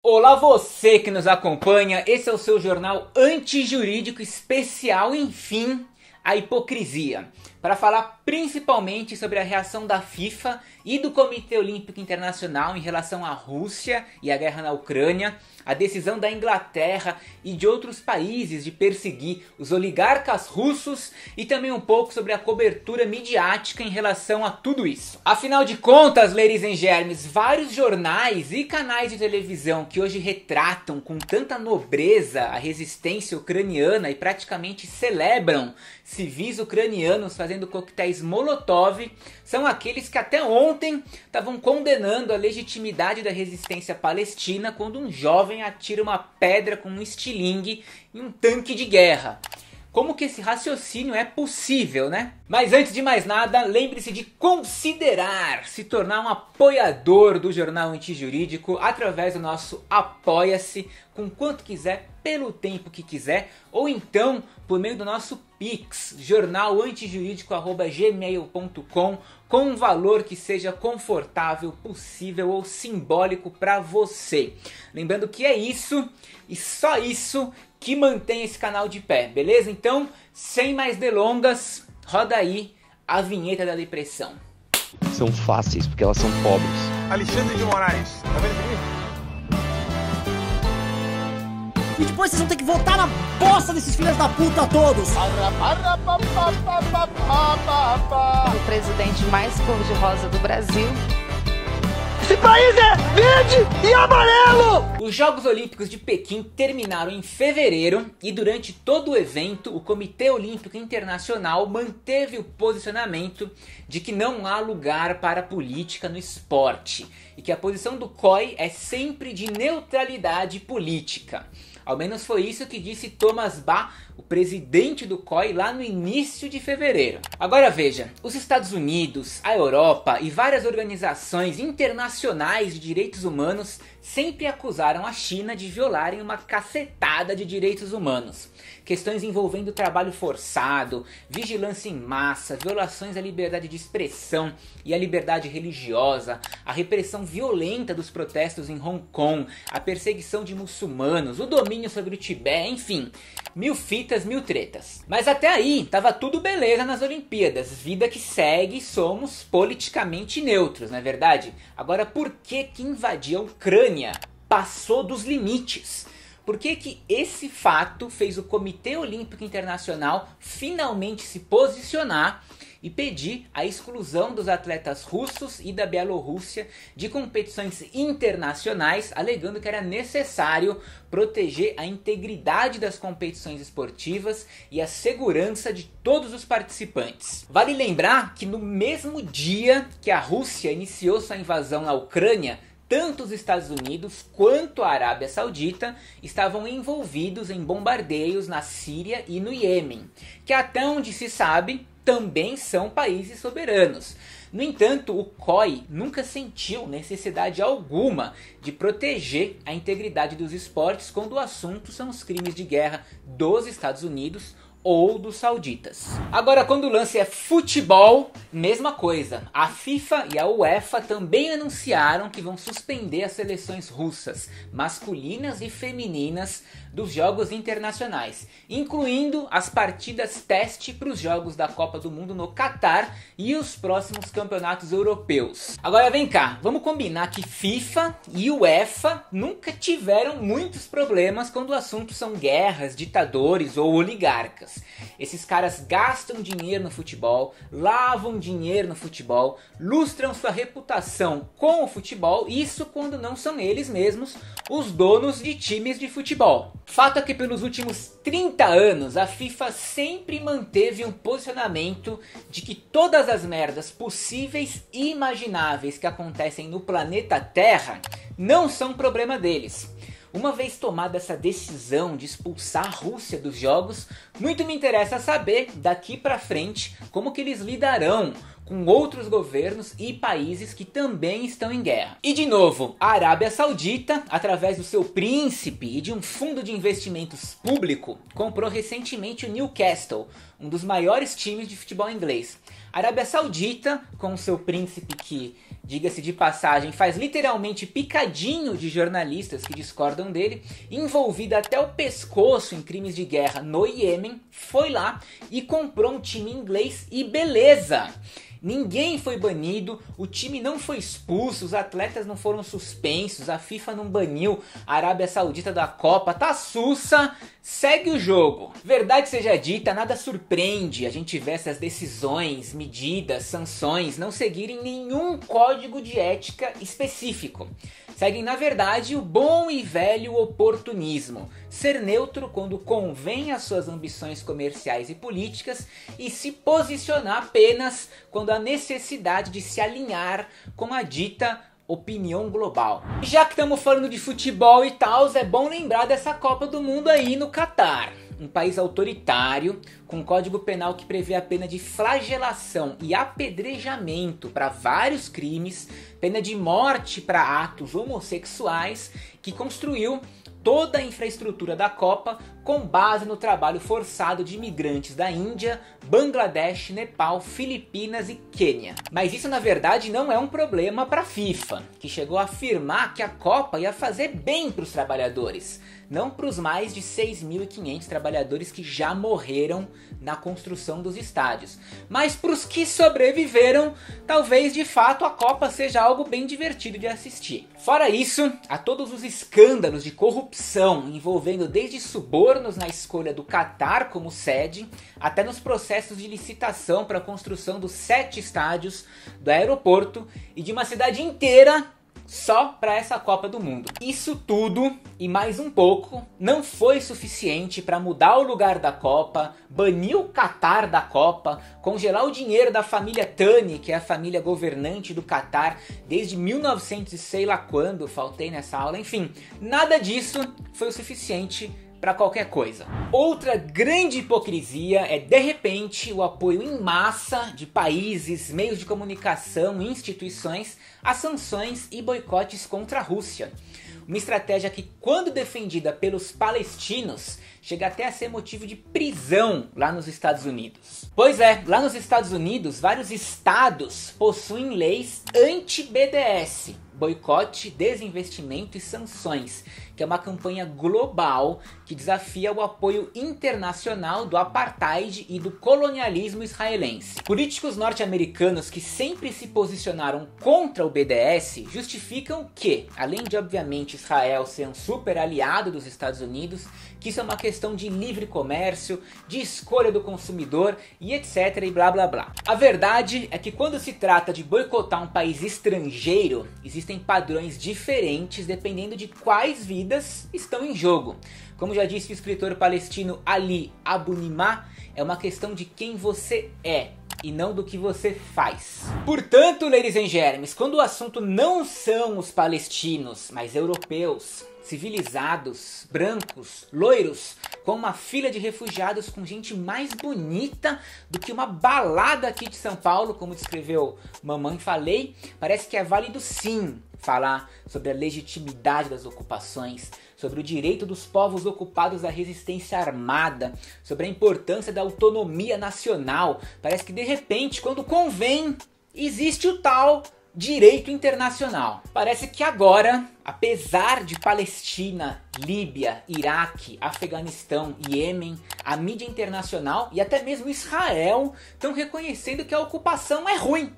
Olá você que nos acompanha, esse é o seu jornal antijurídico especial, enfim, a hipocrisia, para falar principalmente sobre a reação da FIFA e do Comitê Olímpico Internacional em relação à Rússia e à guerra na Ucrânia, a decisão da Inglaterra e de outros países de perseguir os oligarcas russos e também um pouco sobre a cobertura midiática em relação a tudo isso. Afinal de contas, ladies and germs, vários jornais e canais de televisão que hoje retratam com tanta nobreza a resistência ucraniana e praticamente celebram civis ucranianos fazendo coquetéis Molotov são aqueles que até ontem estavam condenando a legitimidade da resistência palestina quando um jovem atira uma pedra com um estilingue em um tanque de guerra. Como que esse raciocínio é possível, né? Mas antes de mais nada, lembre-se de considerar se tornar um apoiador do Jornal Antijurídico através do nosso Apoia-se, com quanto quiser, pelo tempo que quiser, ou então por meio do nosso Pix, jornalantijurídico@gmail.com, com um valor que seja confortável, possível ou simbólico para você. Lembrando que é isso e só isso que mantém esse canal de pé, beleza? Então, sem mais delongas, roda aí a vinheta da depressão. São fáceis porque elas são pobres. Alexandre de Moraes, tá vendo aqui? E depois vocês vão ter que votar na bosta desses filhos da puta todos. O presidente mais cor-de-rosa do Brasil. Esse país é verde e amarelo! Os Jogos Olímpicos de Pequim terminaram em fevereiro e durante todo o evento o Comitê Olímpico Internacional manteve o posicionamento de que não há lugar para política no esporte e que a posição do COI é sempre de neutralidade política. Ao menos foi isso que disse Thomas Bach, o presidente do COI, lá no início de fevereiro. Agora veja, os Estados Unidos, a Europa e várias organizações internacionais de direitos humanos sempre acusaram a China de violarem uma cacetada de direitos humanos. Questões envolvendo trabalho forçado, vigilância em massa, violações à liberdade de expressão e à liberdade religiosa, a repressão violenta dos protestos em Hong Kong, a perseguição de muçulmanos, o domínio sobre o Tibete, enfim, mil fitas, mil tretas. Mas até aí tava tudo beleza nas Olimpíadas, vida que segue, somos politicamente neutros, não é verdade? Agora por que invadir a Ucrânia passou dos limites? Por que esse fato fez o Comitê Olímpico Internacional finalmente se posicionar e pedir a exclusão dos atletas russos e da Bielorrússia de competições internacionais, alegando que era necessário proteger a integridade das competições esportivas e a segurança de todos os participantes? Vale lembrar que no mesmo dia que a Rússia iniciou sua invasão na Ucrânia, tanto os Estados Unidos quanto a Arábia Saudita estavam envolvidos em bombardeios na Síria e no Iêmen, que até onde se sabe também são países soberanos. No entanto, o COI nunca sentiu necessidade alguma de proteger a integridade dos esportes quando o assunto são os crimes de guerra dos Estados Unidos ou dos sauditas. Agora, quando o lance é futebol, mesma coisa. A FIFA e a UEFA também anunciaram que vão suspender as seleções russas, masculinas e femininas, dos jogos internacionais, incluindo as partidas teste para os jogos da Copa do Mundo no Catar e os próximos campeonatos europeus. Agora vem cá, vamos combinar que FIFA e UEFA nunca tiveram muitos problemas quando o assunto são guerras, ditadores ou oligarcas. Esses caras gastam dinheiro no futebol, lavam dinheiro no futebol, lustram sua reputação com o futebol, isso quando não são eles mesmos os donos de times de futebol. Fato é que pelos últimos 30 anos a FIFA sempre manteve um posicionamento de que todas as merdas possíveis e imagináveis que acontecem no planeta Terra não são problema deles. Uma vez tomada essa decisão de expulsar a Rússia dos jogos, muito me interessa saber daqui pra frente como que eles lidarão com outros governos e países que também estão em guerra. E de novo, a Arábia Saudita, através do seu príncipe e de um fundo de investimentos público, comprou recentemente o Newcastle, um dos maiores times de futebol inglês. A Arábia Saudita, com o seu príncipe que diga-se de passagem, faz literalmente picadinho de jornalistas que discordam dele, envolvido até o pescoço em crimes de guerra no Iêmen, foi lá e comprou um time inglês e beleza! Ninguém foi banido, o time não foi expulso, os atletas não foram suspensos, a FIFA não baniu a Arábia Saudita da Copa, tá sussa, segue o jogo. Verdade seja dita, nada surpreende a gente ver essas decisões, medidas, sanções não seguirem nenhum código de ética específico. Seguem, na verdade, o bom e velho oportunismo. Ser neutro quando convém às suas ambições comerciais e políticas e se posicionar apenas quando há necessidade de se alinhar com a dita opinião global. Já que estamos falando de futebol e tal, é bom lembrar dessa Copa do Mundo aí no Catar. Um país autoritário, com um código penal que prevê a pena de flagelação e apedrejamento para vários crimes, pena de morte para atos homossexuais, que construiu toda a infraestrutura da Copa com base no trabalho forçado de imigrantes da Índia, Bangladesh, Nepal, Filipinas e Quênia. Mas isso na verdade não é um problema para a FIFA, que chegou a afirmar que a Copa ia fazer bem para os trabalhadores, não para os mais de 6.500 trabalhadores que já morreram na construção dos estádios. Mas para os que sobreviveram, talvez de fato a Copa seja algo bem divertido de assistir. Fora isso, há todos os escândalos de corrupção envolvendo desde subornos na escolha do Catar como sede, até nos processos de licitação para a construção dos 7 estádios, do aeroporto e de uma cidade inteira só para essa Copa do Mundo. Isso tudo e mais um pouco não foi suficiente para mudar o lugar da Copa, banir o Catar da Copa, congelar o dinheiro da família Thani, que é a família governante do Catar desde 1900 e sei lá quando, faltei nessa aula, enfim, nada disso foi o suficiente para qualquer coisa. Outra grande hipocrisia é, de repente, o apoio em massa de países, meios de comunicação e instituições a sanções e boicotes contra a Rússia. Uma estratégia que, quando defendida pelos palestinos, chega até a ser motivo de prisão lá nos Estados Unidos. Pois é, lá nos Estados Unidos, vários estados possuem leis anti-BDS, boicote, desinvestimento e sanções, que é uma campanha global que desafia o apoio internacional do apartheid e do colonialismo israelense. Políticos norte-americanos que sempre se posicionaram contra o BDS justificam que, além de obviamente Israel ser um super aliado dos Estados Unidos, que isso é uma questão de livre comércio, de escolha do consumidor e etc e blá blá blá. A verdade é que quando se trata de boicotar um país estrangeiro, existem padrões diferentes dependendo de quais vidas estão em jogo. Como já disse o escritor palestino Ali Abunimah, é uma questão de quem você é e não do que você faz. Portanto, ladies and gentlemen, quando o assunto não são os palestinos, mas europeus, civilizados, brancos, loiros, com uma fila de refugiados com gente mais bonita do que uma balada aqui de São Paulo, como descreveu Mamãe Falei, parece que é válido sim falar sobre a legitimidade das ocupações, sobre o direito dos povos ocupados à resistência armada, sobre a importância da autonomia nacional. Parece que de repente, quando convém, existe o tal direito internacional. Parece que agora, apesar de Palestina, Líbia, Iraque, Afeganistão, Iêmen, a mídia internacional e até mesmo Israel estão reconhecendo que a ocupação é ruim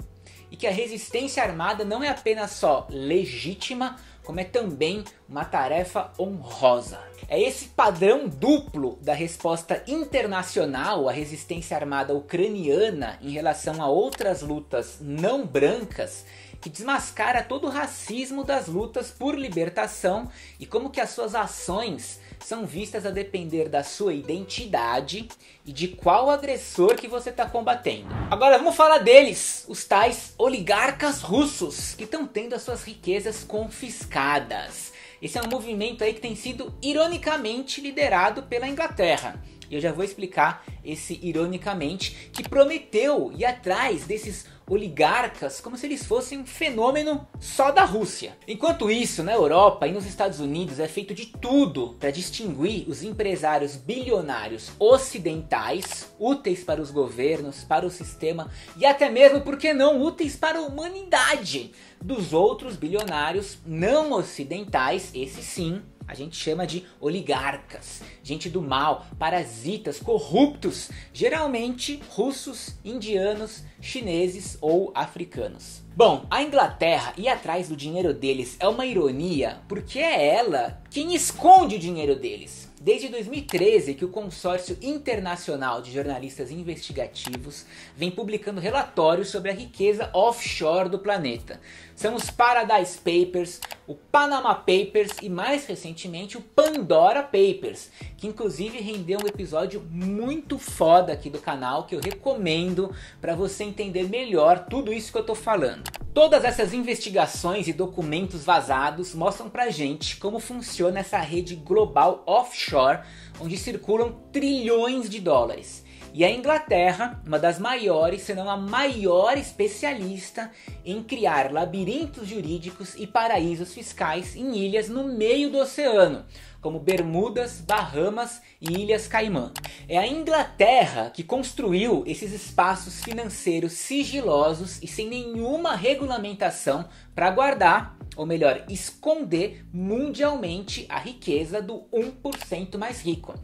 e que a resistência armada não é apenas só legítima, como é também uma tarefa honrosa. É esse padrão duplo da resposta internacional à resistência armada ucraniana em relação a outras lutas não brancas que desmascara todo o racismo das lutas por libertação e como que as suas ações são vistas a depender da sua identidade e de qual agressor que você está combatendo. Agora vamos falar deles, os tais oligarcas russos que estão tendo as suas riquezas confiscadas. Esse é um movimento aí que tem sido ironicamente liderado pela Inglaterra. E eu já vou explicar esse ironicamente, que prometeu ir atrás desses oligarcas como se eles fossem um fenômeno só da Rússia. Enquanto isso, na Europa e nos Estados Unidos é feito de tudo para distinguir os empresários bilionários ocidentais, úteis para os governos, para o sistema e até mesmo, por que não, úteis para a humanidade, dos outros bilionários não ocidentais, esses sim, a gente chama de oligarcas, gente do mal, parasitas, corruptos, geralmente russos, indianos, chineses ou africanos. Bom, a Inglaterra ir atrás do dinheiro deles é uma ironia, porque é ela quem esconde o dinheiro deles. Desde 2013 que o Consórcio Internacional de Jornalistas Investigativos vem publicando relatórios sobre a riqueza offshore do planeta. São os Paradise Papers, o Panama Papers e mais recentemente o Pandora Papers, que inclusive rendeu um episódio muito foda aqui do canal que eu recomendo para você entender melhor tudo isso que eu tô falando. Todas essas investigações e documentos vazados mostram pra gente como funciona essa rede global offshore, onde circulam trilhões de dólares. E a Inglaterra, uma das maiores, se não a maior especialista em criar labirintos jurídicos e paraísos fiscais em ilhas no meio do oceano, como Bermudas, Bahamas e Ilhas Caimã. É a Inglaterra que construiu esses espaços financeiros sigilosos e sem nenhuma regulamentação para guardar, ou melhor, esconder mundialmente a riqueza do 1% mais rico.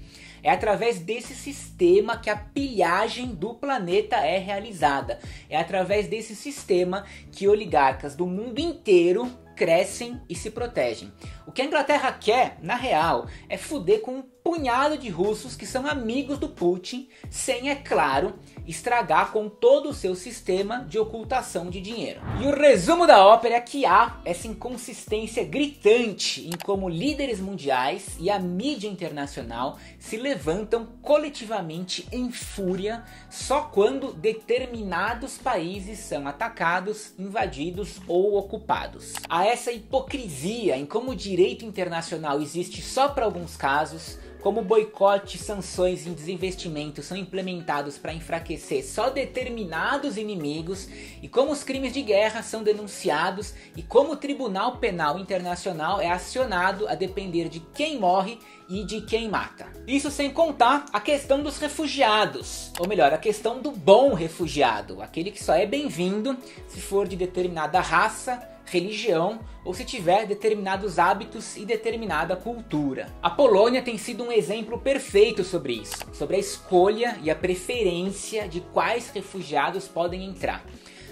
É através desse sistema que a pilhagem do planeta é realizada. É através desse sistema que oligarcas do mundo inteiro crescem e se protegem. O que a Inglaterra quer, na real, é fuder com um punhado de russos que são amigos do Putin, sem, é claro, estragar com todo o seu sistema de ocultação de dinheiro. E o resumo da ópera é que há essa inconsistência gritante em como líderes mundiais e a mídia internacional se levantam coletivamente em fúria só quando determinados países são atacados, invadidos ou ocupados. Há essa hipocrisia em como o direito internacional existe só para alguns casos, como boicote, sanções e desinvestimento são implementados para enfraquecer só determinados inimigos, e como os crimes de guerra são denunciados e como o Tribunal Penal Internacional é acionado a depender de quem morre e de quem mata. Isso sem contar a questão dos refugiados, ou melhor, a questão do bom refugiado, aquele que só é bem-vindo se for de determinada raça, religião ou se tiver determinados hábitos e determinada cultura. A Polônia tem sido um exemplo perfeito sobre isso, sobre a escolha e a preferência de quais refugiados podem entrar.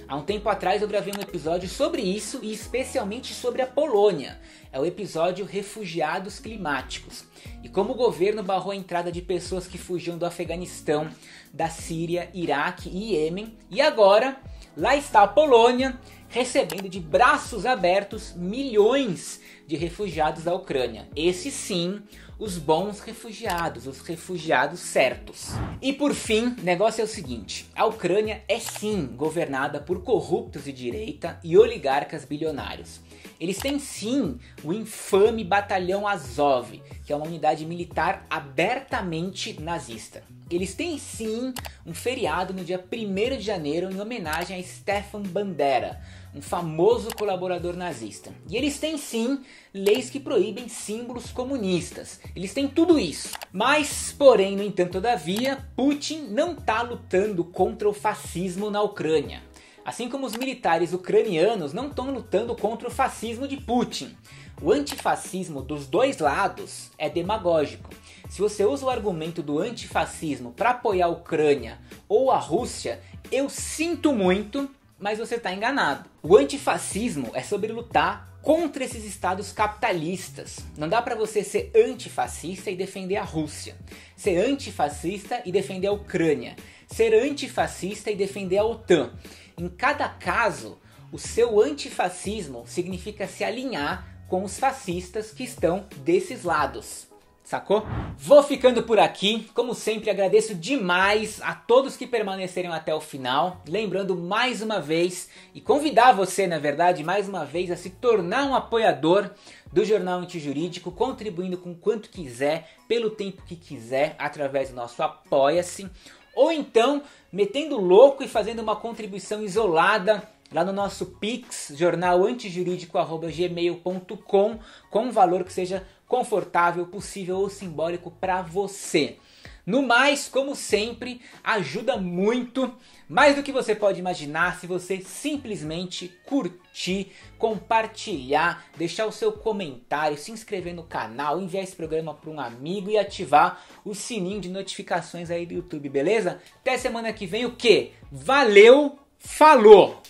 Há um tempo atrás eu gravei um episódio sobre isso e especialmente sobre a Polônia. É o episódio Refugiados Climáticos. E como o governo barrou a entrada de pessoas que fugiam do Afeganistão, da Síria, Iraque e Iêmen. E agora, lá está a Polônia recebendo de braços abertos milhões de refugiados da Ucrânia. Esses sim, os bons refugiados, os refugiados certos. E por fim, o negócio é o seguinte: a Ucrânia é sim governada por corruptos de direita e oligarcas bilionários. Eles têm sim o infame Batalhão Azov, que é uma unidade militar abertamente nazista. Eles têm sim um feriado no dia 1º de janeiro em homenagem a Stefan Bandera, um famoso colaborador nazista. E eles têm sim leis que proíbem símbolos comunistas. Eles têm tudo isso. Mas, porém, no entanto, todavia, Putin não está lutando contra o fascismo na Ucrânia. Assim como os militares ucranianos não estão lutando contra o fascismo de Putin. O antifascismo dos dois lados é demagógico. Se você usa o argumento do antifascismo para apoiar a Ucrânia ou a Rússia, eu sinto muito, mas você está enganado. O antifascismo é sobre lutar contra esses estados capitalistas. Não dá para você ser antifascista e defender a Rússia, ser antifascista e defender a Ucrânia, ser antifascista e defender a OTAN. Em cada caso, o seu antifascismo significa se alinhar com os fascistas que estão desses lados. Sacou? Vou ficando por aqui. Como sempre, agradeço demais a todos que permaneceram até o final. Lembrando mais uma vez, e convidar você, na verdade, mais uma vez, a se tornar um apoiador do Jornal Antijurídico, contribuindo com quanto quiser, pelo tempo que quiser, através do nosso Apoia-se. Ou então, metendo louco e fazendo uma contribuição isolada lá no nosso Pix, jornalantijurídico@gmail.com, com um valor que seja confortável, possível ou simbólico para você. No mais, como sempre, ajuda muito, mais do que você pode imaginar, se você simplesmente curtir, compartilhar, deixar o seu comentário, se inscrever no canal, enviar esse programa para um amigo e ativar o sininho de notificações aí do YouTube, beleza? Até semana que vem, o quê? Valeu, falou!